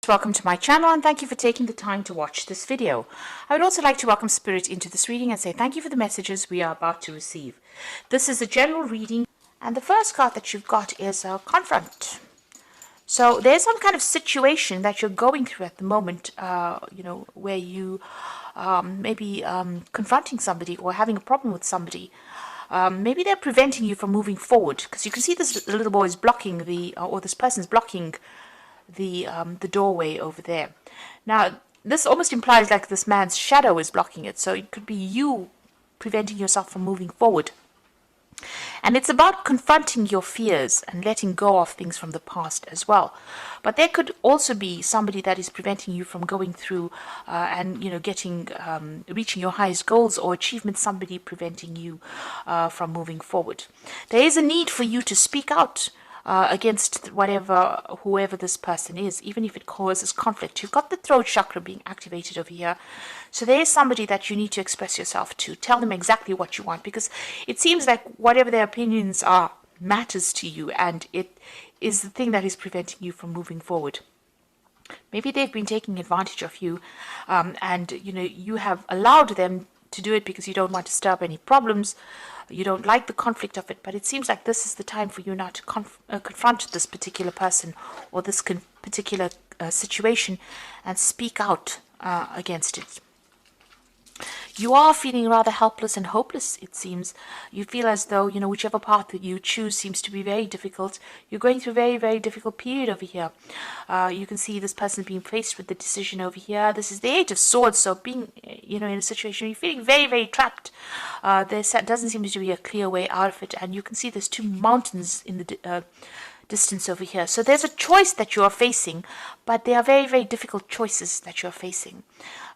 Welcome to my channel and thank you for taking the time to watch this video. I would also like to welcome Spirit into this reading and say thank you for the messages we are about to receive. This is a general reading and the first card that you've got is a confront. So there's some kind of situation that you're going through at the moment, where you maybe confronting somebody or having a problem with somebody. Maybe they're preventing you from moving forward because you can see this little boy is blocking this person's blocking the doorway over there. Now, this almost implies like this man's shadow is blocking it, so it could be you preventing yourself from moving forward. And it's about confronting your fears and letting go of things from the past as well. But there could also be somebody that is preventing you from going through reaching your highest goals or achievements, somebody preventing you from moving forward. There is a need for you to speak out against whoever this person is, even if it causes conflict. You've got the throat chakra being activated over here. So there is somebody that you need to express yourself to. Tell them exactly what you want, because it seems like whatever their opinions are matters to you, and it is the thing that is preventing you from moving forward. Maybe they've been taking advantage of you, and you have allowed them to do it because you don't want to stir up any problems. You don't like the conflict of it, but it seems like this is the time for you now to confront this particular person or this particular situation and speak out against it. You are feeling rather helpless and hopeless, it seems. You feel as though, whichever path that you choose seems to be very difficult. You're going through a very, very difficult period over here. You can see this person being faced with the decision over here. This is the Eight of Swords, so being, in a situation where you're feeling very, very trapped. There doesn't seem to be a clear way out of it, and you can see there's two mountains in the distance over here. So there's a choice that you are facing, but they are very, very difficult choices that you're facing.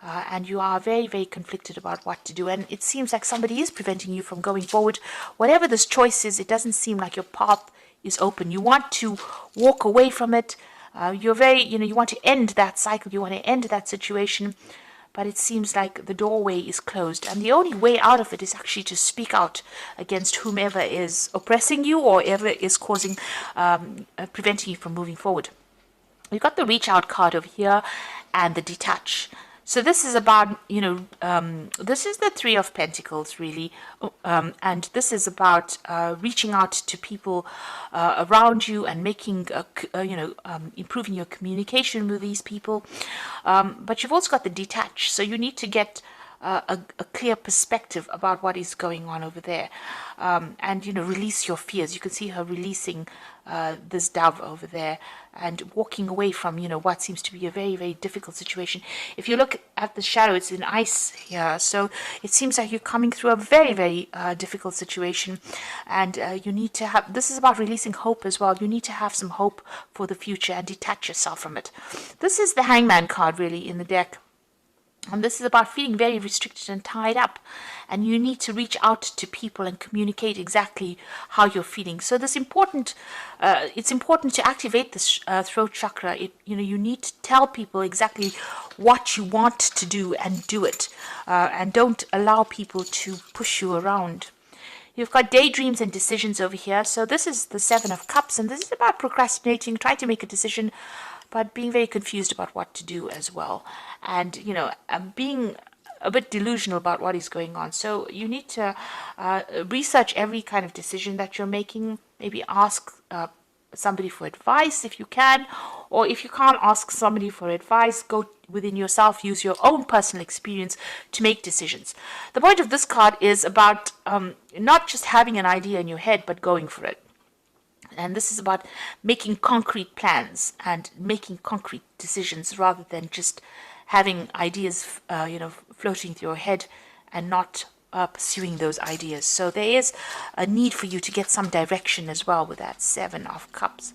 And you are very, very conflicted about what to do. And it seems like somebody is preventing you from going forward. Whatever this choice is, it doesn't seem like your path is open. You want to walk away from it. You want to end that cycle. You want to end that situation. But it seems like the doorway is closed. And the only way out of it is actually to speak out against whomever is oppressing you or ever is preventing you from moving forward. You've got the reach out card over here and the detach. So this is about, this is the Three of Pentacles, really. And this is about reaching out to people around you and making, improving your communication with these people. But you've also got the detach. So you need to get a clear perspective about what is going on over there. And, release your fears. You can see her releasing this dove over there and walking away from, what seems to be a very, very difficult situation. If you look at the shadow, it's in ice here. So it seems like you're coming through a very, very difficult situation. And you need to have, this is about releasing hope as well. You need to have some hope for the future and detach yourself from it. This is the Hangman card, really, in the deck. And this is about feeling very restricted and tied up. And you need to reach out to people and communicate exactly how you're feeling. So it's important to activate this throat chakra. You need to tell people exactly what you want to do and do it. And don't allow people to push you around. You've got daydreams and decisions over here. So this is the Seven of Cups. And this is about procrastinating, trying to make a decision, but being very confused about what to do as well. And, being a bit delusional about what is going on. So you need to research every kind of decision that you're making. Maybe ask somebody for advice if you can. Or if you can't ask somebody for advice, go within yourself, use your own personal experience to make decisions. The point of this card is about not just having an idea in your head, but going for it. And this is about making concrete plans and making concrete decisions rather than just having ideas, floating through your head and not pursuing those ideas. So there is a need for you to get some direction as well with that Seven of Cups.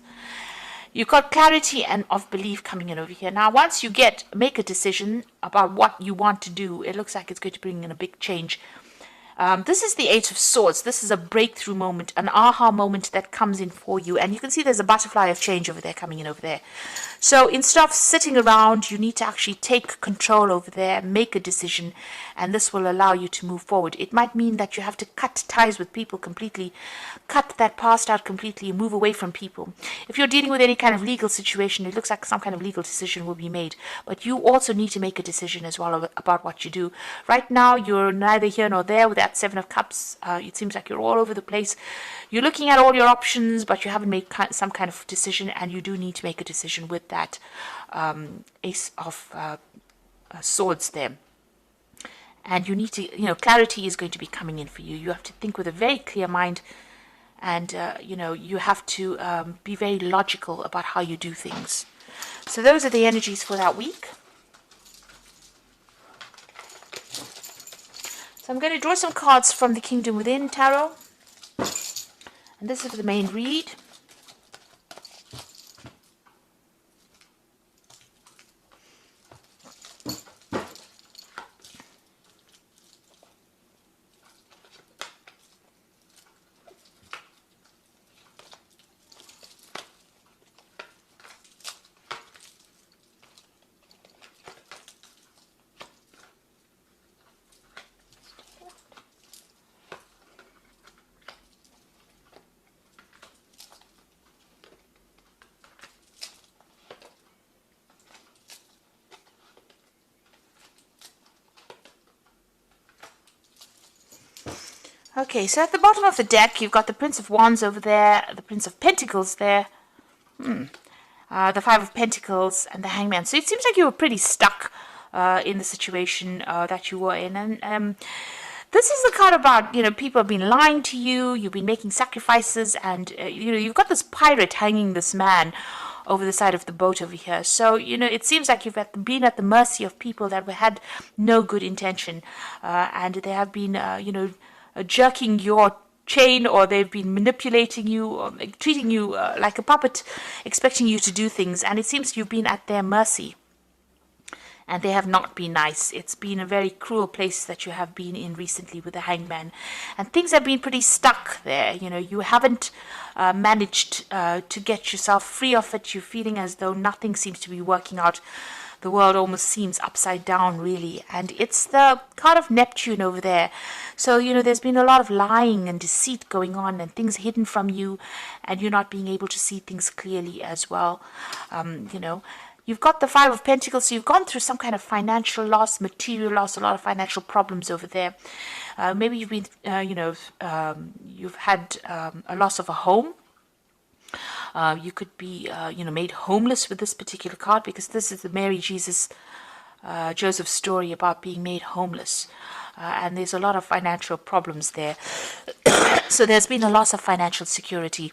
You've got clarity and of belief coming in over here. Now, once you make a decision about what you want to do, it looks like it's going to bring in a big change. This is the Eight of Swords. This is a breakthrough moment, an aha moment that comes in for you. And you can see there's a butterfly of change over there coming in over there. So instead of sitting around, you need to actually take control over there, make a decision, and this will allow you to move forward. It might mean that you have to cut ties with people completely, cut that past out completely, move away from people. If you're dealing with any kind of legal situation, it looks like some kind of legal decision will be made, but you also need to make a decision as well about what you do. Right now, you're neither here nor there with that Seven of Cups. It seems like you're all over the place. You're looking at all your options, but you haven't made some kind of decision, and you do need to make a decision with that Ace of Swords there. And you need to, clarity is going to be coming in for you. You have to think with a very clear mind, and, you have to be very logical about how you do things. So those are the energies for that week. So I'm going to draw some cards from the Kingdom Within Tarot. And this is the main read. Okay, so at the bottom of the deck, you've got the Prince of Wands over there, the Prince of Pentacles there, the Five of Pentacles, and the Hangman. So it seems like you were pretty stuck in the situation that you were in. And this is the card about, people have been lying to you, you've been making sacrifices, and, you've got this pirate hanging this man over the side of the boat over here. So, it seems like you've been at the mercy of people that had no good intention, and they have been, jerking your chain, or they've been manipulating you, or treating you like a puppet, expecting you to do things, and it seems you've been at their mercy, and they have not been nice. It's been a very cruel place that you have been in recently with the Hangman, and things have been pretty stuck there. You haven't managed to get yourself free of it. You're feeling as though nothing seems to be working out. The world almost seems upside down, really. And it's the card of Neptune over there. So, there's been a lot of lying and deceit going on, and things hidden from you, and you're not being able to see things clearly as well. You've got the Five of Pentacles, so you've gone through some kind of financial loss, material loss, a lot of financial problems over there. Maybe you've been, you've had a loss of a home. You could be, made homeless with this particular card, because this is the Mary, Jesus, Joseph story about being made homeless. And there's a lot of financial problems there. So there's been a loss of financial security,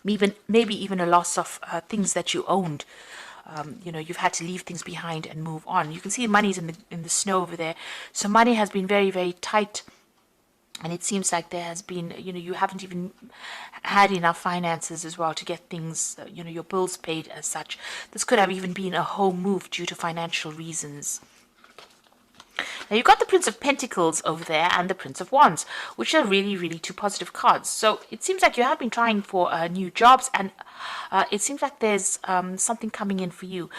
maybe even a loss of things that you owned. You've had to leave things behind and move on. You can see money's in the snow over there. So money has been very, very tight. And it seems like there has been, you haven't even had enough finances as well to get things, your bills paid as such. This could have even been a home move due to financial reasons. Now you've got the Prince of Pentacles over there and the Prince of Wands, which are really, really two positive cards. So it seems like you have been trying for new jobs, and it seems like there's something coming in for you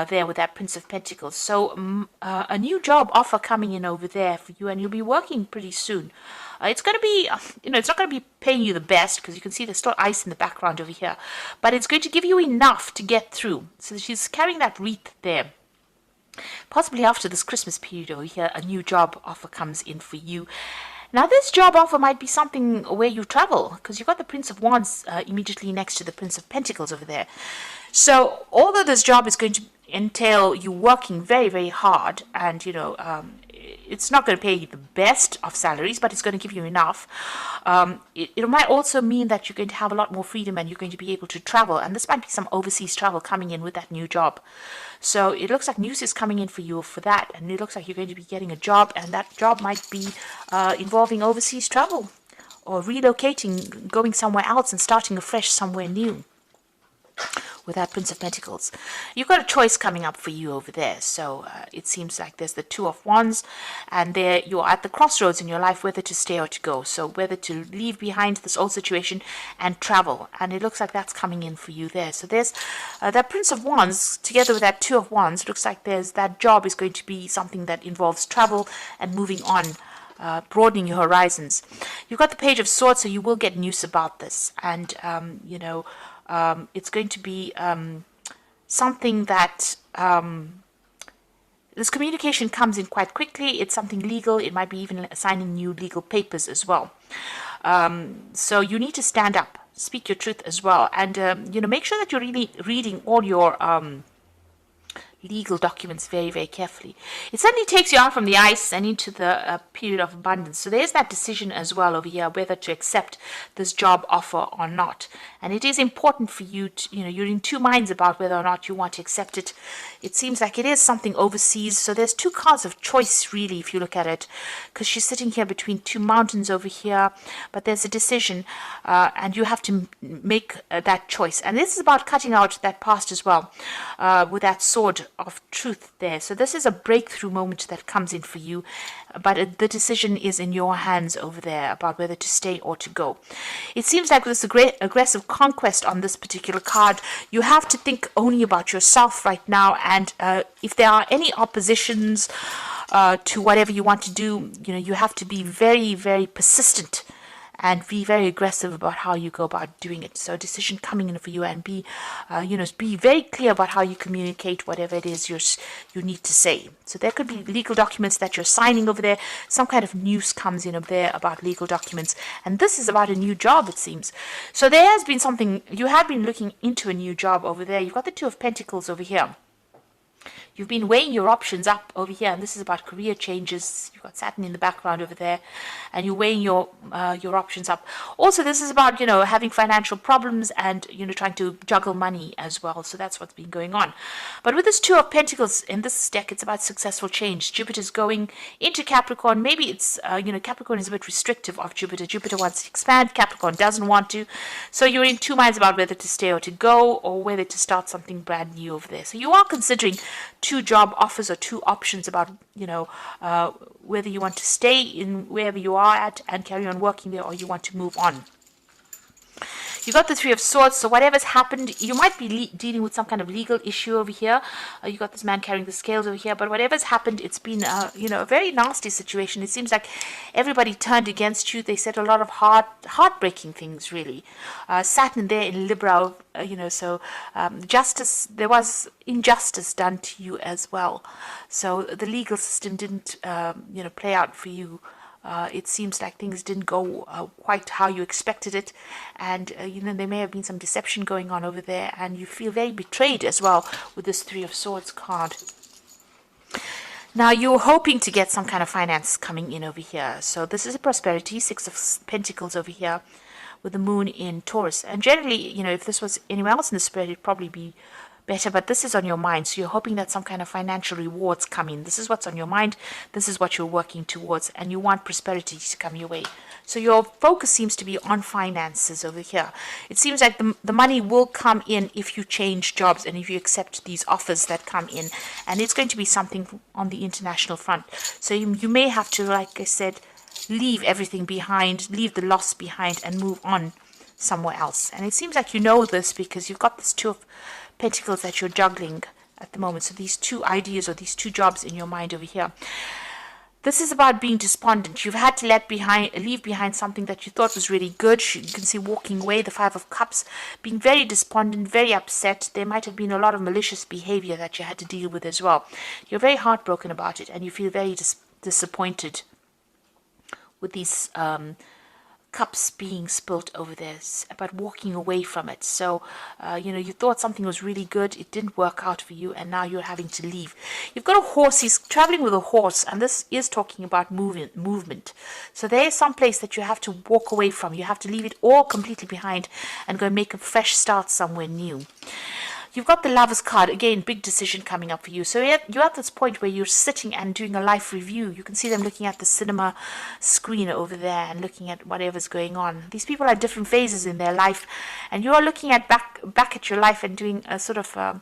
there with that Prince of Pentacles. So a new job offer coming in over there for you, and you'll be working pretty soon. It's going to be, it's not going to be paying you the best, because you can see there's still ice in the background over here, but it's going to give you enough to get through. So she's carrying that wreath there. Possibly after this Christmas period over here, a new job offer comes in for you. Now, this job offer might be something where you travel, because you've got the Prince of Wands immediately next to the Prince of Pentacles over there. So, although this job is going to entail you working very, very hard, and, it's not going to pay you the best of salaries, but it's going to give you enough. It might also mean that you're going to have a lot more freedom, and you're going to be able to travel. And this might be some overseas travel coming in with that new job. So it looks like news is coming in for you for that. And it looks like you're going to be getting a job, and that job might be involving overseas travel, or relocating, going somewhere else and starting afresh somewhere new. with that Prince of Pentacles. You've got a choice coming up for you over there. So it seems like there's the Two of Wands, and there you're at the crossroads in your life, whether to stay or to go. So whether to leave behind this old situation and travel. And it looks like that's coming in for you there. So there's that Prince of Wands together with that Two of Wands. Looks like there's that job is going to be something that involves travel and moving on. Broadening your horizons. You've got the Page of Swords, so you will get news about this, and it's going to be something that this communication comes in quite quickly. It's something legal. It might be even signing new legal papers as well. So you need to stand up, speak your truth as well, and make sure that you're really reading all your legal documents very, very carefully. It certainly takes you out from the ice and into the period of abundance. So there's that decision as well over here, whether to accept this job offer or not. And it is important for you to, you're in two minds about whether or not you want to accept it. It seems like it is something overseas. So there's two cards of choice, really, if you look at it, because she's sitting here between two mountains over here, but there's a decision, and you have to make that choice. And this is about cutting out that past as well, with that sword of truth there. So this is a breakthrough moment that comes in for you, but the decision is in your hands over there about whether to stay or to go. It seems like there's a great aggressive conquest on this particular card. You have to think only about yourself right now, and if there are any oppositions to whatever you want to do, you have to be very, very persistent and be very aggressive about how you go about doing it. So a decision coming in for you, and be very clear about how you communicate whatever it is you need to say. So there could be legal documents that you're signing over there. Some kind of news comes in over there about legal documents. And this is about a new job, it seems. So there has been something, you have been looking into a new job over there. You've got the Two of Pentacles over here. You've been weighing your options up over here, and this is about career changes. You've got Saturn in the background over there, and you're weighing your options up. Also, this is about, having financial problems and, trying to juggle money as well. So that's what's been going on. But with this Two of Pentacles in this deck, it's about successful change. Jupiter's going into Capricorn. Maybe it's, Capricorn is a bit restrictive of Jupiter. Jupiter wants to expand. Capricorn doesn't want to. So you're in two minds about whether to stay or to go, or whether to start something brand new over there. So you are considering two job offers or two options about, whether you want to stay in wherever you are at and carry on working there, or you want to move on. You got the Three of Swords, so whatever's happened, you might be dealing with some kind of legal issue over here. You got this man carrying the scales over here, but whatever's happened, it's been, a very nasty situation. It seems like everybody turned against you. They said a lot of heartbreaking things, really. Saturn there in Libra, justice, there was injustice done to you as well. So the legal system didn't, play out for you. It seems like things didn't go quite how you expected it, and there may have been some deception going on over there, and you feel very betrayed as well with this Three of Swords card. Now you're hoping to get some kind of finance coming in over here. So this is a prosperity. Six of Pentacles over here with the moon in Taurus, and generally, if this was anywhere else in the spirit, it'd probably be better, but this is on your mind, so you're hoping that some kind of financial rewards come in. This is what's on your mind, this is what you're working towards, and you want prosperity to come your way. So your focus seems to be on finances over here. It seems like the money will come in if you change jobs and if you accept these offers that come in, and it's going to be something on the international front. So you may have to, like I said, leave everything behind, leave the loss behind, and move on somewhere else. And it seems like you know this because you've got this Two of Pentacles that you're juggling at the moment. So these two ideas or these two jobs in your mind over here. This is about being despondent. You've had to leave behind something that you thought was really good. You can see walking away, the Five of Cups, being very despondent, very upset. There might have been a lot of malicious behavior that you had to deal with as well. You're very heartbroken about it, and you feel very disappointed with these cups being spilt over this, but walking away from it. So you thought something was really good, it didn't work out for you, and now you're having to leave. You've got a horse, he's traveling with a horse, and this is talking about movement. So there is some place that you have to walk away from. You have to leave it all completely behind and go and make a fresh start somewhere new. You've got the Lovers card. Again, big decision coming up for you. So you're at this point where you're sitting and doing a life review. You can see them looking at the cinema screen over there and looking at whatever's going on. These people are at different phases in their life, and you are looking at back at your life and doing a sort of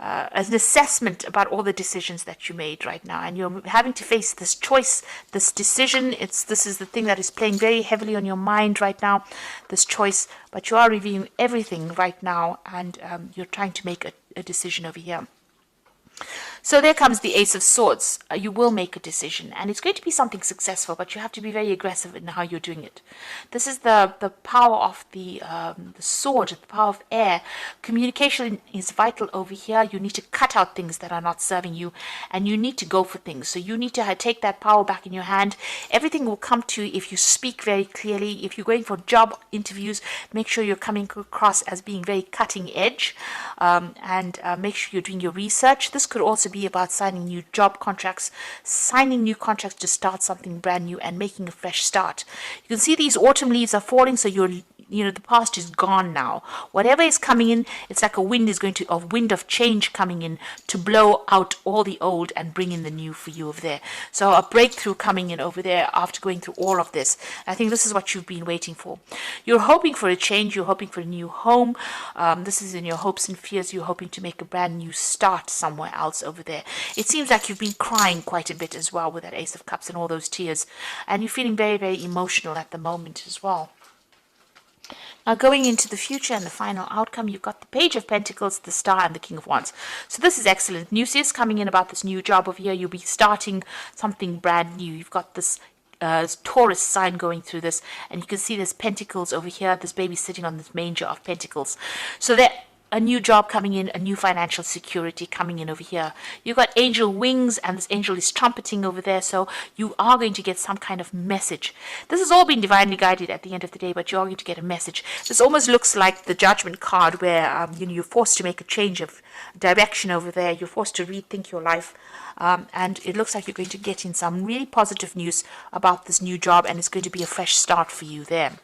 an assessment about all the decisions that you made right now, and you're having to face this choice, this decision. This is the thing that is playing very heavily on your mind right now, this choice. But you are reviewing everything right now, and you're trying to make a decision over here. So there comes the Ace of Swords. You will make a decision, and it's going to be something successful, but you have to be very aggressive in how you're doing it. This is the power of the sword, the power of air. Communication is vital over here. You need to cut out things that are not serving you, and you need to go for things. So you need to take that power back in your hand. Everything will come to you if you speak very clearly. If you're going for job interviews, make sure you're coming across as being very cutting edge, and make sure you're doing your research. This could also be about signing new job contracts, signing new contracts to start something brand new and making a fresh start. You can see these autumn leaves are falling, so the past is gone now. Whatever is coming in, it's like a wind of change coming in to blow out all the old and bring in the new for you over there. So a breakthrough coming in over there after going through all of this. I think this is what you've been waiting for. You're hoping for a change. You're hoping for a new home. This is in your hopes and fears. You're hoping to make a brand new start somewhere else over there. It seems like you've been crying quite a bit as well with that Ace of Cups and all those tears. And you're feeling very, very emotional at the moment as well. Now, going into the future and the final outcome, you've got the Page of Pentacles, the Star, and the King of Wands. So this is excellent. News is coming in about this new job over here. You'll be starting something brand new. You've got this Taurus sign going through this, and you can see there's pentacles over here. This baby sitting on this manger of pentacles. So that a new job coming in, a new financial security coming in over here. You've got angel wings, and this angel is trumpeting over there, so you are going to get some kind of message. This has all been divinely guided at the end of the day, but you're going to get a message. This almost looks like the Judgment card, where you're forced to make a change of direction over there. You're forced to rethink your life. And it looks like you're going to get in some really positive news about this new job, and it's going to be a fresh start for you there.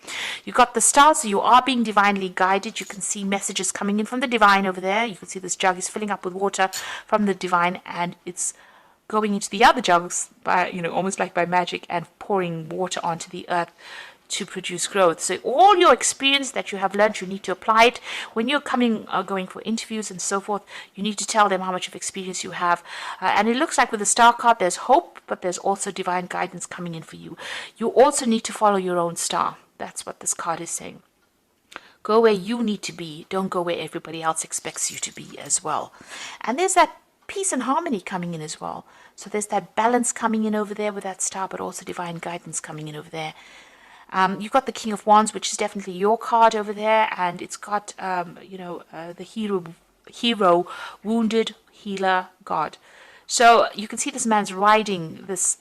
You've got the stars, so you are being divinely guided. You can see messages coming in from the divine over there. You can see this jug is filling up with water from the divine, and it's going into the other jugs by, almost like by magic, and pouring water onto the earth to produce growth. So all your experience that you have learned, you need to apply it. When you're going for interviews and so forth, you need to tell them how much of experience you have. And it looks like with the Star card, there's hope, but there's also divine guidance coming in for you. You also need to follow your own star. That's what this card is saying. Go where you need to be. Don't go where everybody else expects you to be as well. And there's that peace and harmony coming in as well. So there's that balance coming in over there with that star, but also divine guidance coming in over there. You've got the King of Wands, which is definitely your card over there, and it's got, the hero, wounded, healer, God. So you can see this man's riding this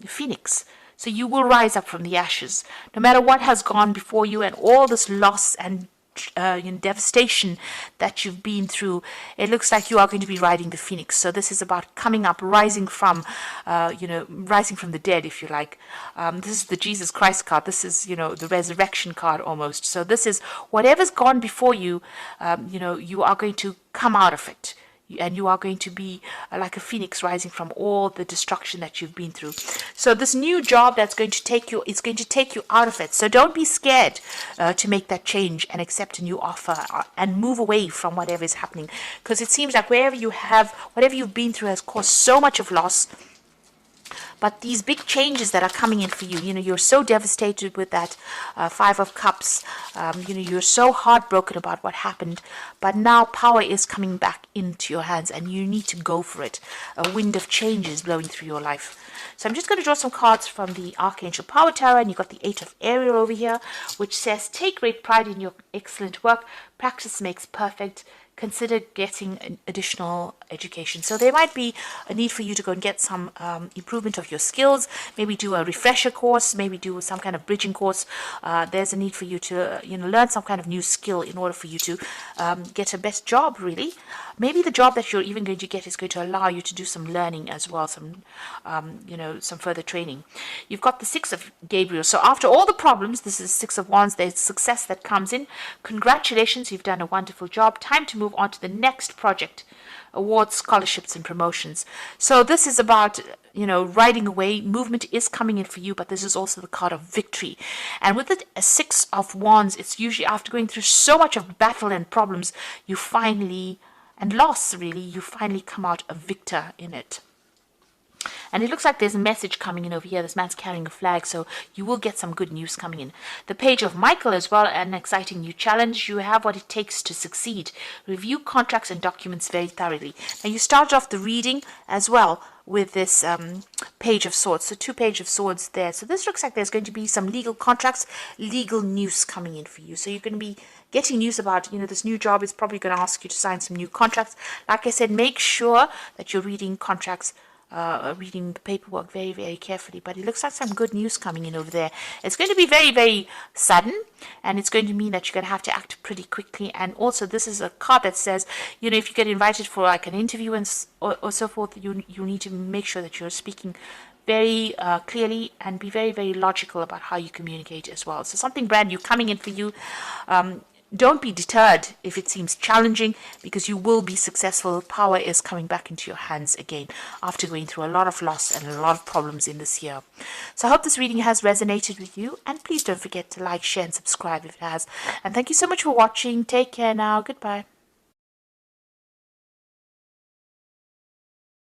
phoenix. So you will rise up from the ashes, no matter what has gone before you and all this loss and devastation that you've been through. It looks like you are going to be riding the phoenix. So this is about coming up, rising from the dead, if you like. This is the Jesus Christ card. This is, the resurrection card almost. So this is whatever's gone before you, you are going to come out of it. And you are going to be like a phoenix rising from all the destruction that you've been through. So this new job that's going to take you, it's going to take you out of it. So don't be scared to make that change and accept a new offer and move away from whatever is happening. Because it seems like whatever you've been through has caused so much of loss. But these big changes that are coming in for you, you're so devastated with that Five of Cups. You're so heartbroken about what happened. But now power is coming back into your hands, and you need to go for it. A wind of change is blowing through your life. So I'm just going to draw some cards from the Archangel Power Tarot, and you've got the Eight of Ariel over here, which says, take great pride in your excellent work. Practice makes perfect. Consider getting an additional education. So there might be a need for you to go and get some improvement of your skills, maybe do a refresher course, maybe do some kind of bridging course. There's a need for you to learn some kind of new skill in order for you to get a best job, really. Maybe the job that you're even going to get is going to allow you to do some learning as well, some further training. You've got the Six of Gabriel. So after all the problems, this is Six of Wands, there's success that comes in. Congratulations, you've done a wonderful job. Time to move move on to the next project, awards, scholarships, and promotions. So this is about, riding away. Movement is coming in for you, but this is also the card of victory. And with it, a Six of Wands, it's usually after going through so much of battle and problems, you finally, and loss really, you finally come out a victor in it. And it looks like there's a message coming in over here. This man's carrying a flag, so you will get some good news coming in. The Page of Michael as well, an exciting new challenge. You have what it takes to succeed. Review contracts and documents very thoroughly. Now, you started off the reading as well with this Page of Swords. So 2 Page of Swords there. So this looks like there's going to be some legal contracts, legal news coming in for you. So you're going to be getting news about, this new job is probably going to ask you to sign some new contracts. Like I said, make sure that you're reading contracts, reading the paperwork very, very carefully. But it looks like some good news coming in over there. It's going to be very, very sudden, and it's going to mean that you're going to have to act pretty quickly. And also, this is a card that says, if you get invited for like an interview or so forth, you need to make sure that you're speaking very clearly and be very, very logical about how you communicate as well. So something brand new coming in for you. Don't be deterred if it seems challenging, because you will be successful. Power is coming back into your hands again after going through a lot of loss and a lot of problems in this year. So I hope this reading has resonated with you, and please don't forget to like, share and subscribe if it has. And thank you so much for watching. Take care now. Goodbye.